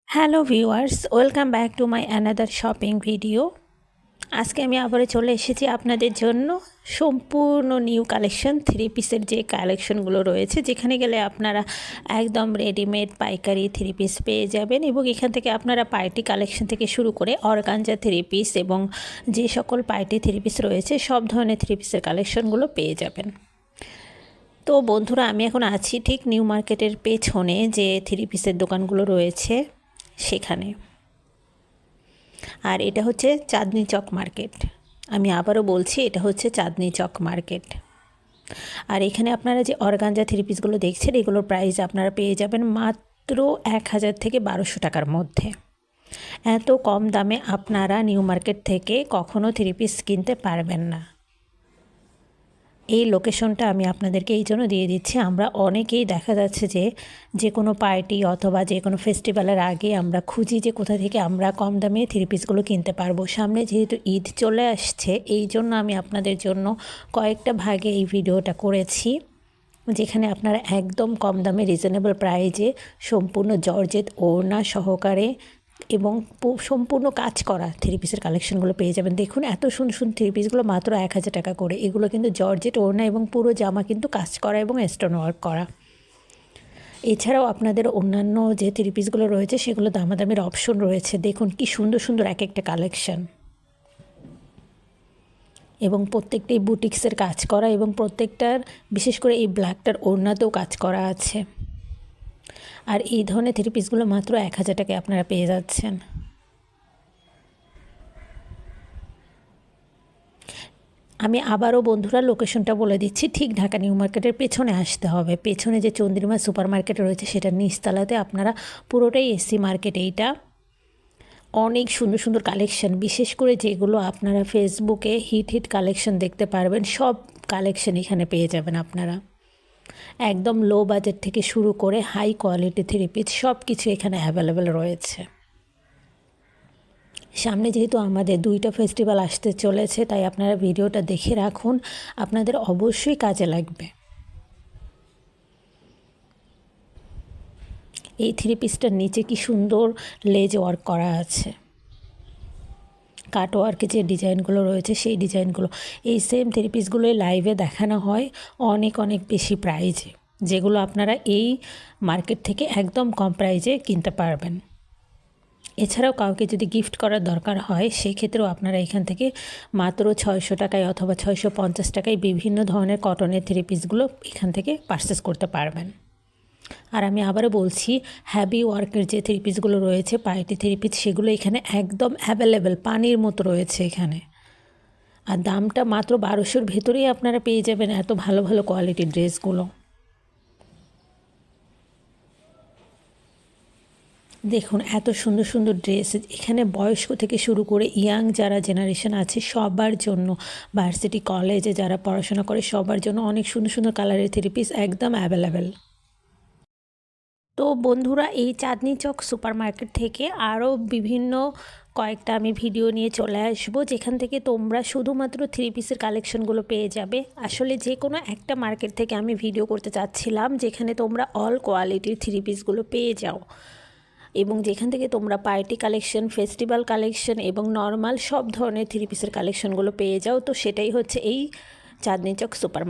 Hello viewers, welcome back to my another shopping video. আজকে আমি আবারও চলে এসেছি আপনাদের জন্য সম্পূর্ণ নিউ কালেকশন থ্রি পিসের যে কালেকশনগুলো রয়েছে, যেখানে গেলে আপনারা একদম রেডিমেড পাইকারি থ্রি পিস পেয়ে যাবেন এবং এখান থেকে আপনারা পার্টি কালেকশন থেকে শুরু করে অর্গানজা থ্রি পিস এবং যে সকল পার্টি থ্রি পিস রয়েছে সব ধরনের থ্রি পিসের কালেকশনগুলো পেয়ে যাবেন। তো বন্ধুরা, আমি এখন আছি ঠিক নিউ মার্কেটের পেছনে যে থ্রি পিসের দোকানগুলো রয়েছে সেখানে। আর এটা হচ্ছে চাঁদনি চক মার্কেট। আমি আবারও বলছি, এটা হচ্ছে চাঁদনি চক মার্কেট। আর এখানে আপনারা যে অর্গানজা থ্রি পিসগুলো দেখছেন, এগুলোর প্রাইস আপনারা পেয়ে যাবেন মাত্র 1000 থেকে 1200 টাকার মধ্যে। এত কম দামে আপনারা নিউ মার্কেট থেকে কখনো থ্রি পিস কিনতে পারবেন না। এই লোকেশনটা আমি আপনাদেরকে এই জন্য দিয়ে দিচ্ছি, আমরা অনেকেই দেখা যাচ্ছে যে কোনো পার্টি অথবা যে কোনো ফেস্টিভ্যালের আগে আমরা খুঁজি যে কোথা থেকে আমরা কম দামে থ্রি পিসগুলো কিনতে পারবো। সামনে যেহেতু ঈদ চলে আসছে, এই জন্য আমি আপনাদের জন্য কয়েকটা ভাগে এই ভিডিওটা করেছি, যেখানে আপনারা একদম কম দামে রিজনেবল প্রাইজে সম্পূর্ণ জর্জেট ওড়না সহকারে এবং সম্পূর্ণ কাজ করা থ্রি পিসের কালেকশনগুলো পেয়ে যাবেন। দেখুন, এত সুন্দর সুন্দর থ্রি পিসগুলো মাত্র 1000 টাকা করে। এগুলো কিন্তু জর্জেট ওড়না এবং পুরো জামা কিন্তু কাজ করা এবং স্টোন ওয়ার্ক করা। এছাড়াও আপনাদের অন্যান্য যে থ্রি পিসগুলো রয়েছে সেগুলো দামাদামির অপশন রয়েছে। দেখুন কি সুন্দর সুন্দর এক একটা কালেকশন, এবং প্রত্যেকটাই বুটিক্সের কাজ করা এবং প্রত্যেকটার বিশেষ করে এই ব্ল্যাকটার ওড়নাতেও কাজ করা আছে। আর এই ধরনের থ্রি পিসগুলো মাত্র 1000 টাকায় আপনারা পেয়ে যাচ্ছেন। আমি আবারও বন্ধুরা লোকেশনটা বলে দিচ্ছি, ঠিক ঢাকা নিউ মার্কেটের পেছনে আসতে হবে। পেছনে যে চন্দ্রিমা সুপার মার্কেট রয়েছে সেটার নিচতলাতে আপনারা, পুরোটাই এসি মার্কেট এইটা। অনেক সুন্দর সুন্দর কালেকশন, বিশেষ করে যেগুলো আপনারা ফেসবুকে হিট কালেকশন দেখতে পারবেন, সব কালেকশন এখানে পেয়ে যাবেন আপনারা। একদম লো বাজেট থেকে শুরু করে হাই কোয়ালিটি থ্রি পিস সব কিছু এখানে অ্যাভেলেবেল রয়েছে। সামনে যেহেতু আমাদের 2টা ফেস্টিভ্যাল আসতে চলেছে, তাই আপনারা ভিডিওটা দেখে রাখুন, আপনাদের অবশ্যই কাজে লাগবে। এই থ্রি পিসটার নিচে কি সুন্দর লেজ ওয়ার্ক করা আছে, কাট ওয়ার্কে যে ডিজাইনগুলো রয়েছে সেই ডিজাইনগুলো। এই সেম থ্রি পিসগুলোই লাইভে দেখানো হয় অনেক অনেক বেশি প্রাইজে, যেগুলো আপনারা এই মার্কেট থেকে একদম কম প্রাইজে কিনতে পারবেন। এছাড়াও কাউকে যদি গিফট করার দরকার হয়, সেই ক্ষেত্রেও আপনারা এখান থেকে মাত্র 600 টাকায় অথবা 650 টাকায় বিভিন্ন ধরনের কটনের থ্রি পিসগুলো এখান থেকে পারচেস করতে পারবেন। আর আমি আবারও বলছি, হ্যাভি ওয়ার্কের যে থ্রি পিসগুলো রয়েছে পার্টি থ্রি পিস, সেগুলো এখানে একদম অ্যাভেলেবেল, পানির মতো রয়েছে এখানে। আর দামটা মাত্র 1200-র ভেতরেই আপনারা পেয়ে যাবেন এত ভালো ভালো কোয়ালিটির ড্রেসগুলো। দেখুন এত সুন্দর সুন্দর ড্রেস এখানে, বয়স্ক থেকে শুরু করে ইয়াং যারা জেনারেশন আছে সবার জন্য, ভার্সিটি কলেজে যারা পড়াশোনা করে সবার জন্য অনেক সুন্দর সুন্দর কালারের থ্রি পিস একদম অ্যাভেলেবেল। তো বন্ধুরা, এই চাঁদনি চক সুপার মার্কেট থেকে আরও বিভিন্ন কয়েকটা আমি ভিডিও নিয়ে চলে আসবো, যেখান থেকে তোমরা শুধুমাত্র থ্রি পিসের কালেকশনগুলো পেয়ে যাবে। আসলে যে কোনো একটা মার্কেট থেকে আমি ভিডিও করতে চাচ্ছিলাম যেখানে তোমরা অল কোয়ালিটির থ্রি পিসগুলো পেয়ে যাও, এবং যেখান থেকে তোমরা পার্টি কালেকশন, ফেস্টিভ্যাল কালেকশন এবং নর্মাল সব ধরনের থ্রি পিসের কালেকশনগুলো পেয়ে যাও। তো সেটাই হচ্ছে এই চাঁদনি চক সুপার